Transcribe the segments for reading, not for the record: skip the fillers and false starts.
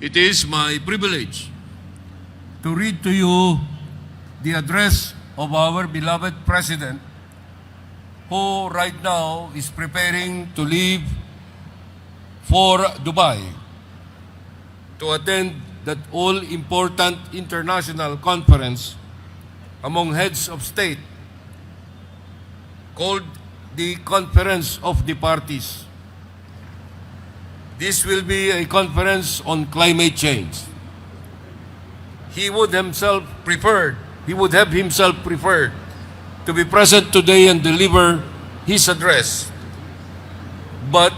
It is my privilege to read to you the address of our beloved President, who right now is preparing to leave for Dubai to attend that all-important international conference among heads of state called the Conference of the Parties. This will be a conference on climate change. He would have himself preferred to be present today and deliver his address. But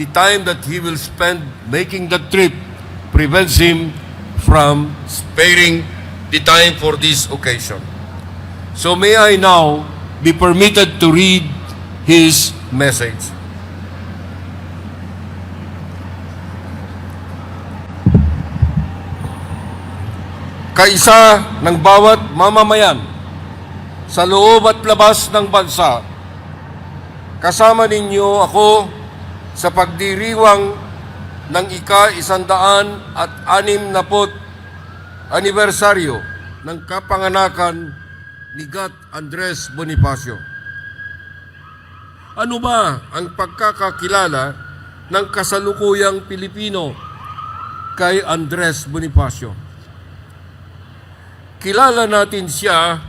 the time that he will spend making the trip prevents him from sparing the time for this occasion. So may I now be permitted to read his message. Kaisa ng bawat mamamayan sa loob at labas ng bansa, kasama ninyo ako sa pagdiriwang ng ika-160 anibersaryo ng kapanganakan ni Gat Andres Bonifacio. Ano ba ang pagkakakilala ng kasalukuyang Pilipino kay Andres Bonifacio? Kilala natin siya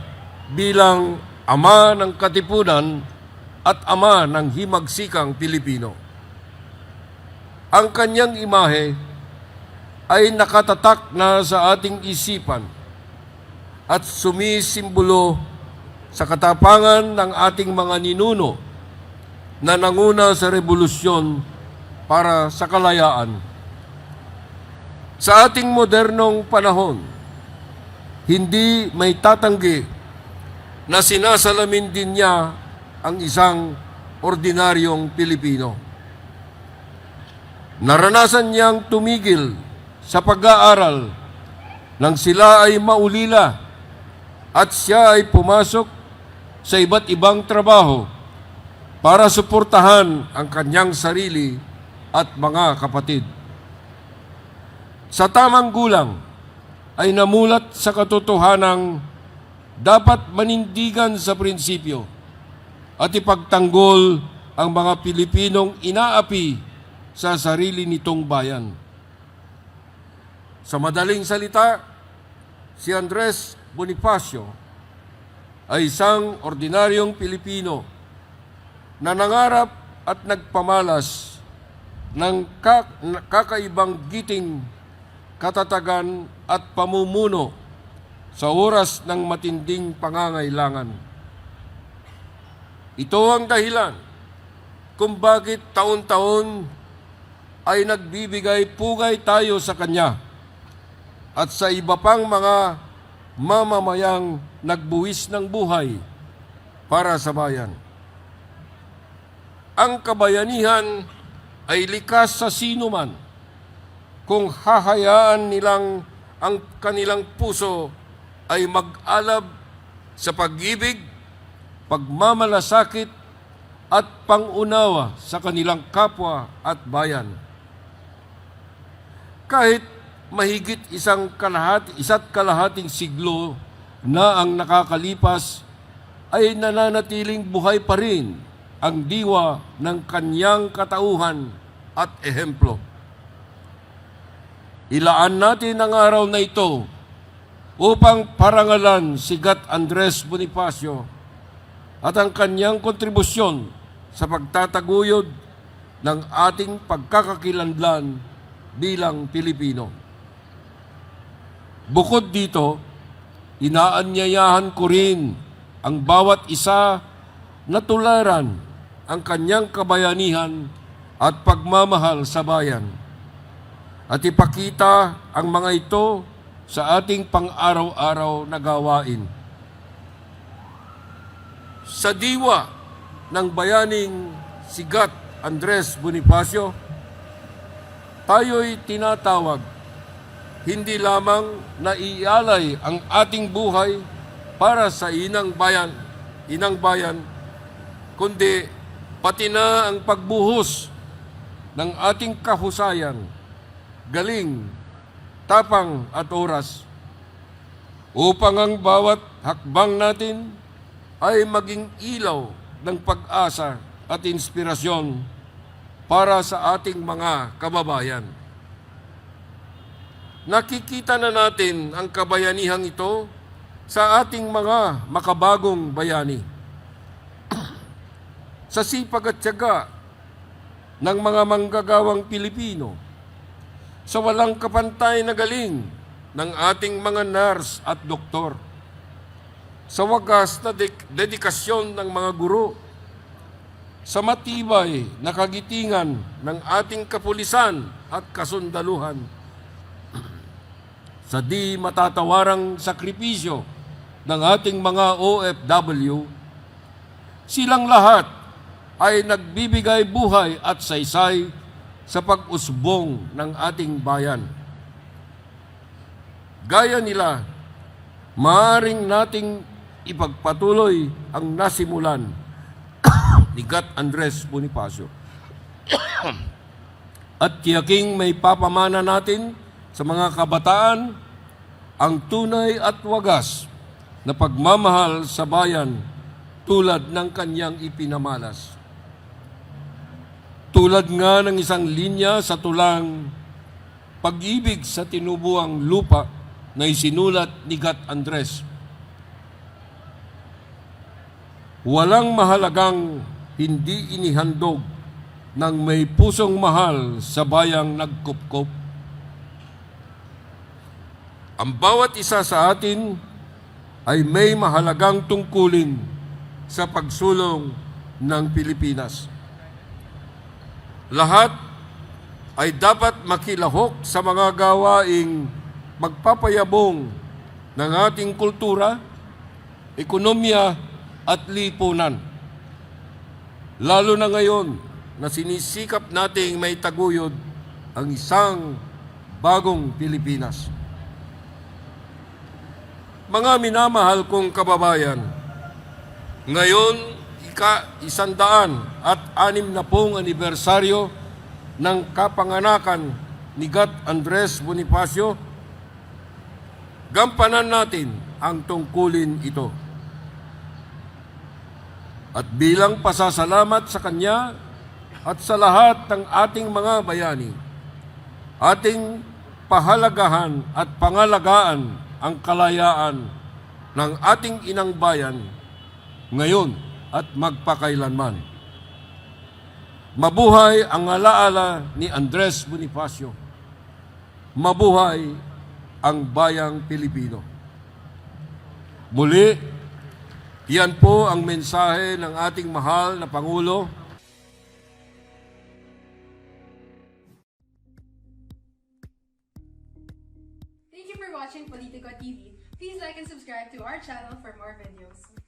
bilang ama ng katipunan at ama ng himagsikang Pilipino. Ang kanyang imahe ay nakatatak na sa ating isipan at sumisimbolo sa katapangan ng ating mga ninuno na nanguna sa revolusyon para sa kalayaan. Sa ating modernong panahon, hindi may tatanggi na sinasalamin din niya ang isang ordinaryong Pilipino. Naranasan niyang tumigil sa pag-aaral nang sila ay maulila at siya ay pumasok sa iba't ibang trabaho para suportahan ang kanyang sarili at mga kapatid. Sa tamang gulang, ay namulat sa katotohanang dapat manindigan sa prinsipyo at ipagtanggol ang mga Pilipinong inaapi sa sarili nitong bayan. Sa madaling salita, si Andres Bonifacio ay isang ordinaryong Pilipino na nangarap at nagpamalas ng kakaibang giting, katatagan at pamumuno sa oras ng matinding pangangailangan. Ito ang dahilan kung bakit taon-taon ay nagbibigay pugay tayo sa kanya at sa iba pang mga mamamayang nagbuwis ng buhay para sa bayan. Ang kabayanihan ay likas sa sinuman kung hahayaan nilang ang kanilang puso ay mag-alab sa pag-ibig, pagmamalasakit at pangunawa sa kanilang kapwa at bayan. Kahit mahigit isa't kalahating siglo na ang nakakalipas, ay nananatiling buhay pa rin ang diwa ng kanyang katauhan at ehemplo. Ilaan natin ang araw na ito upang parangalan si Gat Andres Bonifacio at ang kanyang kontribusyon sa pagtataguyod ng ating pagkakakilanlan bilang Pilipino. Bukod dito, inaanyayahan ko rin ang bawat isa na tularan ang kanyang kabayanihan at pagmamahal sa bayan at ipakita ang mga ito sa ating pang-araw-araw na gawain. Sa diwa ng bayaning si Gat Andres Bonifacio, tayo'y tinatawag hindi lamang na ialay ang ating buhay para sa inang bayan, kundi pati na ang pagbuhos ng ating kahusayan, galing tapang at oras upang ang bawat hakbang natin ay maging ilaw ng pag-asa at inspirasyon para sa ating mga kababayan. Nakikita na natin ang kabayanihang ito sa ating mga makabagong bayani. Sa sipag at tiyaga ng mga manggagawang Pilipino, sa walang kapantay na galing ng ating mga nurse at doktor, sa wagas na dedikasyon ng mga guro, sa matibay na kagitingan ng ating kapulisan at kasundaluhan, sa di matatawarang sakripisyo ng ating mga OFW, silang lahat ay nagbibigay buhay at saysay sa pag-usbong ng ating bayan. Gaya nila, maaaring nating ipagpatuloy ang nasimulan ni Gat Andres Bonifacio at tiyaking may papamana natin sa mga kabataan ang tunay at wagas na pagmamahal sa bayan tulad ng kanyang ipinamalas. Tulad nga ng isang linya sa tulang Pag-ibig sa Tinubuang Lupa na isinulat ni Gat Andres. Walang mahalagang hindi inihandog ng may pusong mahal sa bayang nagkupkop. Ang bawat isa sa atin ay may mahalagang tungkulin sa pagsulong ng Pilipinas. Lahat ay dapat makilahok sa mga gawaing magpapayabong ng ating kultura, ekonomiya at lipunan. Lalo na ngayon na sinisikap nating may taguyod ang isang bagong Pilipinas. Mga minamahal kong kababayan, ngayon ika-160 anibersaryo ng kapanganakan ni Gat Andres Bonifacio, gampanan natin ang tungkulin ito. At bilang pasasalamat sa kanya at sa lahat ng ating mga bayani, ating pahalagahan at pangalagaan ang kalayaan ng ating inang bayan ngayon at magpakailanman. Mabuhay ang alaala ni Andres Bonifacio. Mabuhay ang bayang Pilipino. Muli, yan po ang mensahe ng ating mahal na Pangulo. Thank you for watching Politico TV. Please like and subscribe to our channel for more videos.